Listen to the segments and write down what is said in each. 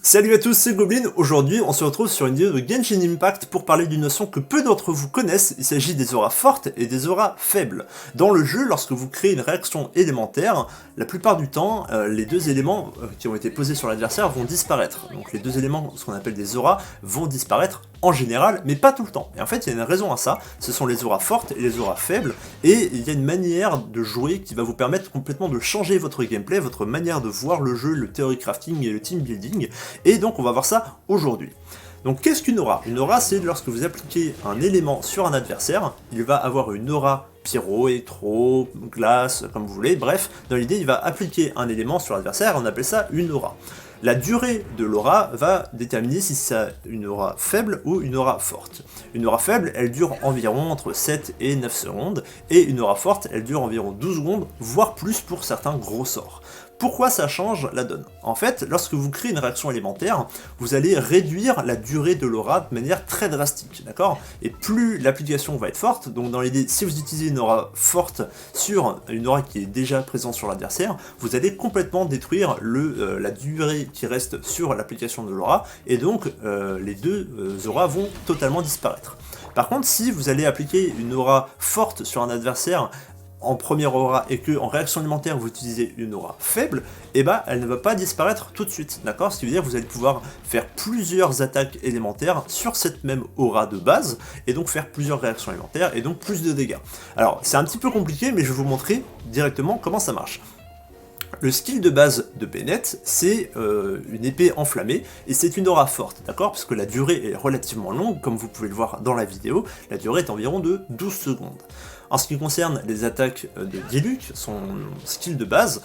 Salut à tous, c'est Goblin. Aujourd'hui, on se retrouve sur une vidéo de Genshin Impact pour parler d'une notion que peu d'entre vous connaissent. Il s'agit des auras fortes et des auras faibles. Dans le jeu, lorsque vous créez une réaction élémentaire, la plupart du temps, les deux éléments qui ont été posés sur l'adversaire vont disparaître. Donc les deux éléments, ce qu'on appelle des auras, vont disparaître en général, mais pas tout le temps. Et en fait, il y a une raison à ça, ce sont les auras fortes et les auras faibles, et il y a une manière de jouer qui va vous permettre complètement de changer votre gameplay, votre manière de voir le jeu, le theory crafting et le team building, et donc on va voir ça aujourd'hui. Donc qu'est-ce qu'une aura? Une aura, c'est lorsque vous appliquez un élément sur un adversaire, il va avoir une aura pyro, électro, glace, comme vous voulez, bref, dans l'idée, il va appliquer un élément sur l'adversaire, on appelle ça une aura. La durée de l'aura va déterminer si c'est une aura faible ou une aura forte. Une aura faible, elle dure environ entre 7 et 9 secondes, et une aura forte, elle dure environ 12 secondes, voire plus pour certains gros sorts. Pourquoi ça change la donne? En fait, lorsque vous créez une réaction élémentaire, vous allez réduire la durée de l'aura de manière très drastique, d'accord? Et plus l'application va être forte, donc dans l'idée, si vous utilisez une aura forte sur une aura qui est déjà présente sur l'adversaire, vous allez complètement détruire la durée qui reste sur l'application de l'aura, et donc les deux auras vont totalement disparaître. Par contre, si vous allez appliquer une aura forte sur un adversaire en première aura et que en réaction élémentaire vous utilisez une aura faible, et bah elle ne va pas disparaître tout de suite, d'accord? Ce qui veut dire que vous allez pouvoir faire plusieurs attaques élémentaires sur cette même aura de base, et donc faire plusieurs réactions élémentaires, et donc plus de dégâts. Alors c'est un petit peu compliqué, mais je vais vous montrer directement comment ça marche. Le skill de base de Bennett, c'est une épée enflammée, et c'est une aura forte, d'accord? Parce que la durée est relativement longue, comme vous pouvez le voir dans la vidéo, la durée est environ de 12 secondes. En ce qui concerne les attaques de Diluc, son skill de base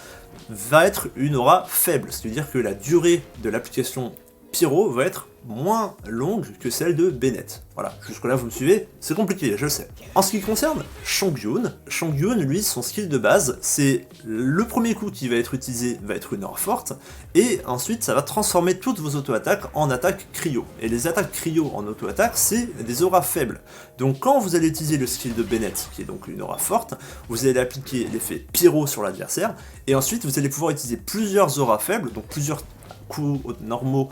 va être une aura faible, c'est-à-dire que la durée de l'application Pyro va être moins longue que celle de Bennett. Voilà, jusque là vous me suivez, c'est compliqué, je le sais. En ce qui concerne Chongyun, lui, son skill de base, c'est le premier coup qui va être utilisé va être une aura forte, et ensuite ça va transformer toutes vos auto-attaques en attaques cryo. Et les attaques cryo en auto-attaque, c'est des auras faibles. Donc quand vous allez utiliser le skill de Bennett, qui est donc une aura forte, vous allez appliquer l'effet Pyro sur l'adversaire, et ensuite vous allez pouvoir utiliser plusieurs auras faibles, donc plusieurs coups normaux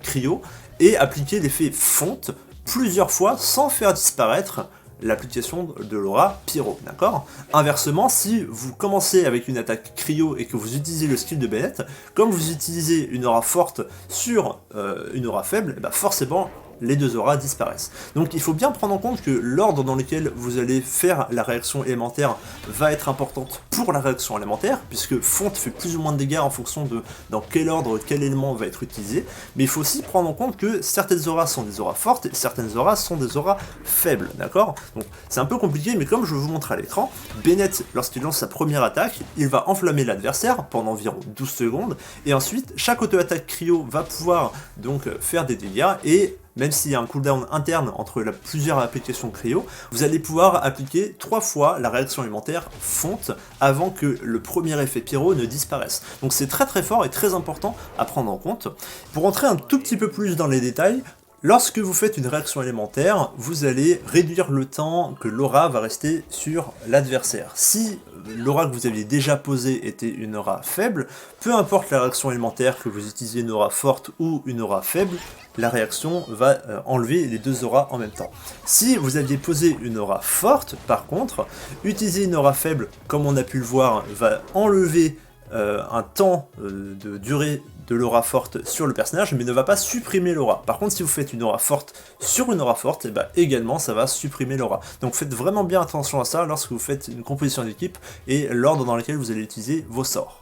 cryo, et appliquer l'effet fonte plusieurs fois sans faire disparaître l'application de l'aura pyro, d'accord? Inversement, si vous commencez avec une attaque cryo et que vous utilisez le skill de Bennett, comme vous utilisez une aura forte sur une aura faible, bah forcément les deux auras disparaissent. Donc il faut bien prendre en compte que l'ordre dans lequel vous allez faire la réaction élémentaire va être importante pour la réaction élémentaire, puisque fonte fait plus ou moins de dégâts en fonction de dans quel ordre, quel élément va être utilisé, mais il faut aussi prendre en compte que certaines auras sont des auras fortes et certaines auras sont des auras faibles, d'accord? Donc c'est un peu compliqué, mais comme je vous montre à l'écran, Bennett, lorsqu'il lance sa première attaque, il va enflammer l'adversaire pendant environ 12 secondes, et ensuite chaque auto-attaque cryo va pouvoir donc faire des dégâts, et même s'il y a un cooldown interne entre plusieurs applications cryo, vous allez pouvoir appliquer 3 fois la réaction élémentaire fonte avant que le premier effet pyro ne disparaisse. Donc c'est très très fort et très important à prendre en compte. Pour entrer un tout petit peu plus dans les détails, lorsque vous faites une réaction élémentaire, vous allez réduire le temps que l'aura va rester sur l'adversaire. Si l'aura que vous aviez déjà posée était une aura faible, peu importe la réaction élémentaire, que vous utilisiez une aura forte ou une aura faible, la réaction va enlever les deux auras en même temps. Si vous aviez posé une aura forte, par contre, utiliser une aura faible, comme on a pu le voir, va enlever un temps de durée de l'aura forte sur le personnage, mais ne va pas supprimer l'aura. Par contre, si vous faites une aura forte sur une aura forte, et bah également ça va supprimer l'aura. Donc faites vraiment bien attention à ça lorsque vous faites une composition d'équipe et l'ordre dans lequel vous allez utiliser vos sorts.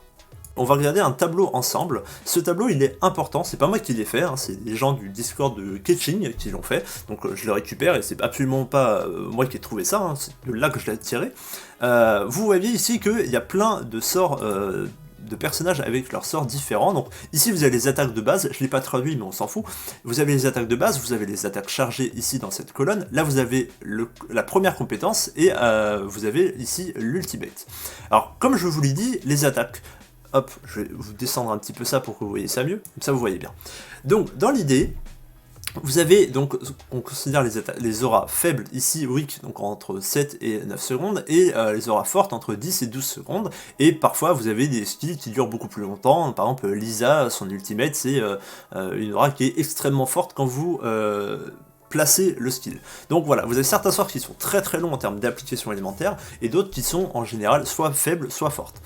On va regarder un tableau ensemble. Ce tableau il est important, c'est pas moi qui l'ai fait, hein, c'est des gens du Discord de Ketching qui l'ont fait, donc je le récupère et c'est absolument pas moi qui ai trouvé ça, hein, c'est de là que je l'ai tiré. Vous voyez ici qu'il y a plein de sorts de personnages avec leurs sorts différents. Donc ici vous avez les attaques de base, je ne l'ai pas traduit mais on s'en fout. Vous avez les attaques de base, vous avez les attaques chargées ici dans cette colonne, là vous avez la première compétence et vous avez ici l'ultimate. Alors comme je vous l'ai dit, les attaques, hop, je vais vous descendre un petit peu ça pour que vous voyez ça mieux, comme ça vous voyez bien. Donc dans l'idée, Vous avez donc, on considère les auras faibles ici, weak, donc entre 7 et 9 secondes, et les auras fortes entre 10 et 12 secondes, et parfois vous avez des skills qui durent beaucoup plus longtemps. Par exemple Lisa, son ultimate, c'est une aura qui est extrêmement forte quand vous placez le skill. Donc voilà, vous avez certains sorts qui sont très très longs en termes d'application élémentaire, et d'autres qui sont en général soit faibles, soit fortes.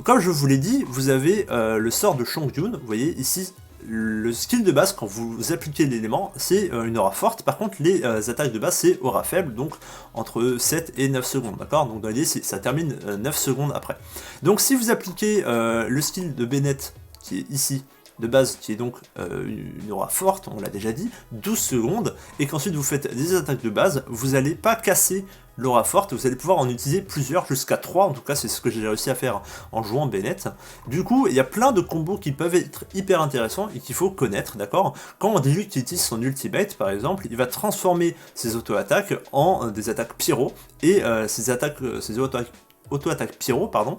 Comme je vous l'ai dit, vous avez le sort de Chongyun, vous voyez ici, le skill de base, quand vous appliquez l'élément, c'est une aura forte. Par contre, les attaques de base, c'est aura faible, donc entre 7 et 9 secondes, d'accord? Donc dans l'idée, ça termine 9 secondes après. Donc si vous appliquez le skill de Bennett, qui est ici, de base, qui est donc une aura forte, on l'a déjà dit, 12 secondes, et qu'ensuite vous faites des attaques de base, vous n'allez pas casser l'aura forte, vous allez pouvoir en utiliser plusieurs, jusqu'à 3, en tout cas c'est ce que j'ai réussi à faire en jouant Bennett. Du coup, il y a plein de combos qui peuvent être hyper intéressants et qu'il faut connaître, d'accord? Quand Diluc utilise son ultimate, par exemple, il va transformer ses auto-attaques en des attaques pyro, et ces auto-attaques pyro, pardon,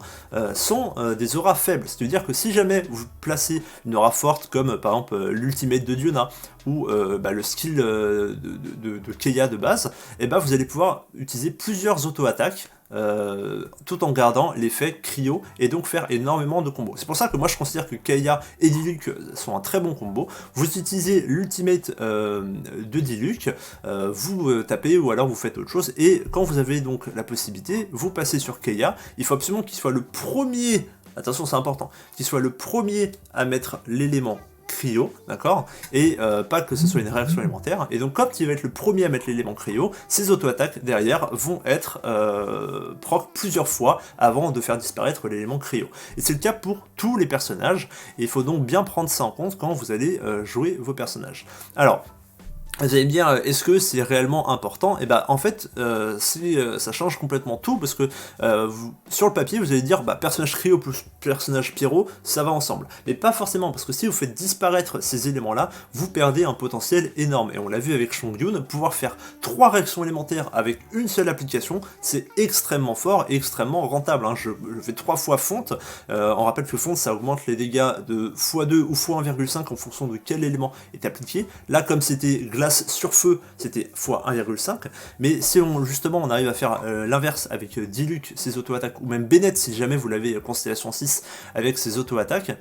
sont des auras faibles. C'est-à-dire que si jamais vous placez une aura forte, comme par exemple l'ultimate de Diona, ou le skill de Keia de base, et vous allez pouvoir utiliser plusieurs auto-attaques, tout en gardant l'effet cryo, et donc faire énormément de combos. C'est pour ça que moi je considère que Keia et Diluc sont un très bon combo. Vous utilisez l'ultimate de Diluc, vous tapez ou alors vous faites autre chose, et quand vous avez donc la possibilité, vous passez sur Keia. Il faut absolument qu'il soit le premier, attention c'est important, qu'il soit le premier à mettre l'élément cryo, d'accord, et pas que ce soit une réaction élémentaire. Et donc quand il va être le premier à mettre l'élément cryo, ses auto-attaques derrière vont être proc plusieurs fois avant de faire disparaître l'élément cryo. Et c'est le cas pour tous les personnages, et il faut donc bien prendre ça en compte quand vous allez jouer vos personnages. Alors, vous allez me dire, est-ce que c'est réellement important? Et en fait, ça change complètement tout, parce que sur le papier, vous allez dire, personnage cryo plus personnage pyro, ça va ensemble. Mais pas forcément, parce que si vous faites disparaître ces éléments-là, vous perdez un potentiel énorme. Et on l'a vu avec Chongyun, pouvoir faire 3 réactions élémentaires avec une seule application, c'est extrêmement fort et extrêmement rentable. Hein. Je fais 3 fois fonte. On rappelle que fonte, ça augmente les dégâts de x2 ou x1,5 en fonction de quel élément est appliqué. Là, comme c'était glace sur feu, c'était x 1,5, mais si justement on arrive à faire l'inverse avec Diluc, ses auto-attaques, ou même Bennett si jamais vous l'avez Constellation 6 avec ses auto-attaques,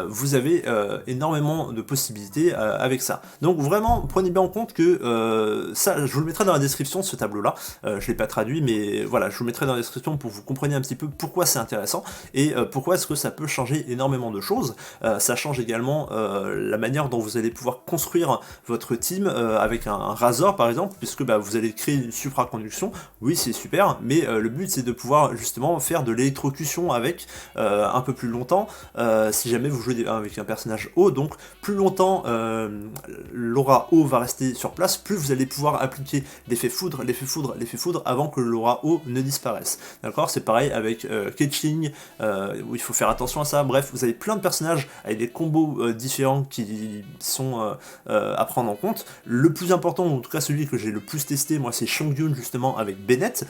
vous avez énormément de possibilités avec ça. Donc vraiment, prenez bien en compte que ça, je vous le mettrai dans la description, ce tableau-là, je ne l'ai pas traduit, mais voilà, je vous le mettrai dans la description pour que vous compreniez un petit peu pourquoi c'est intéressant, et pourquoi est-ce que ça peut changer énormément de choses. Ça change également la manière dont vous allez pouvoir construire votre team, avec un Razor par exemple, puisque vous allez créer une supraconduction, oui c'est super, mais le but c'est de pouvoir justement faire de l'électrocution avec un peu plus longtemps, si jamais vous jouez avec un personnage haut, donc plus longtemps l'aura haut va rester sur place, plus vous allez pouvoir appliquer l'effet foudre, l'effet foudre, l'effet foudre avant que l'aura haut ne disparaisse. D'accord, c'est pareil avec Keqing, où il faut faire attention à ça. Bref, vous avez plein de personnages avec des combos différents qui sont à prendre en compte. Le plus important, en tout cas celui que j'ai le plus testé, moi c'est Chongyun justement avec Bennett,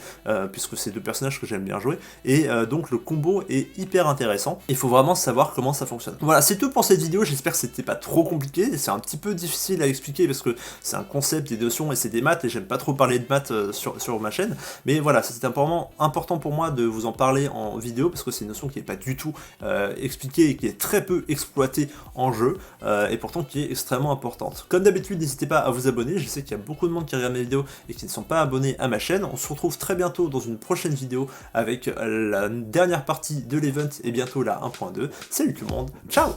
puisque c'est 2 personnages que j'aime bien jouer, et donc le combo est hyper intéressant, il faut vraiment savoir comment ça fonctionne. Voilà, c'est tout pour cette vidéo, j'espère que c'était pas trop compliqué, c'est un petit peu difficile à expliquer parce que c'est un concept, des notions et c'est des maths, et j'aime pas trop parler de maths sur ma chaîne, mais voilà, c'était important pour moi de vous en parler en vidéo, parce que c'est une notion qui n'est pas du tout expliquée et qui est très peu exploitée en jeu, et pourtant qui est extrêmement importante. Comme d'habitude, n'hésitez pas à vous abonner, je sais qu'il y a beaucoup de monde qui regarde mes vidéos et qui ne sont pas abonnés à ma chaîne. On se retrouve très bientôt dans une prochaine vidéo avec la dernière partie de l'event et bientôt la 1.2. Salut tout le monde, ciao!